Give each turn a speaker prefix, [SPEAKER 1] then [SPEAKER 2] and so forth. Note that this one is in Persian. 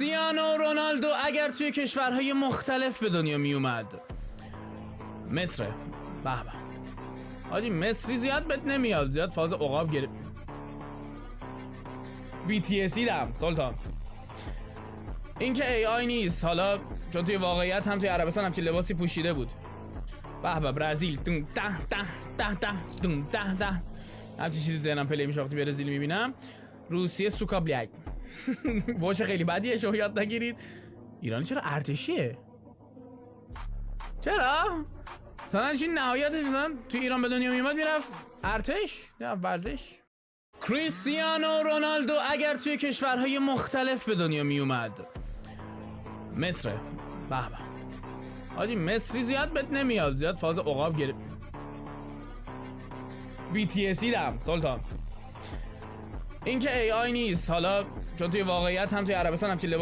[SPEAKER 1] کریستیانو رونالدو اگر توی کشورهای مختلف به دنیا می اومد مصر. به به حاجی مصری زیاد بهت نمیاد، زیاد فاز عقاب گرفت. BTS دم سلطان. این که AI نیست، حالا چون توی واقعیت هم توی عربستان همچین لباسی پوشیده بود. به به برزیل دون ده ده ده ده دون ده ده همچین چیزی ذهنم پلی میشه وقتی برزیل میبینم. روسیه سوکا بلیک واش خیلی بدیه، شما یاد نگیرید. ایرانی چرا ارتشیه؟ چرا؟ مثلا این نهایت مثلا توی ایران به دنیا میومد میرفت ارتش یا ورزش. کریستیانو رونالدو اگر توی کشورهای مختلف به دنیا میومد مصر. به به حاجی مصری زیاد بهت نمیاد، زیاد فاز عقاب گرفت. BTS دم سلطان. این که AI نیست، حالا چون توی واقعیت هم توی عربستان همچین لباسی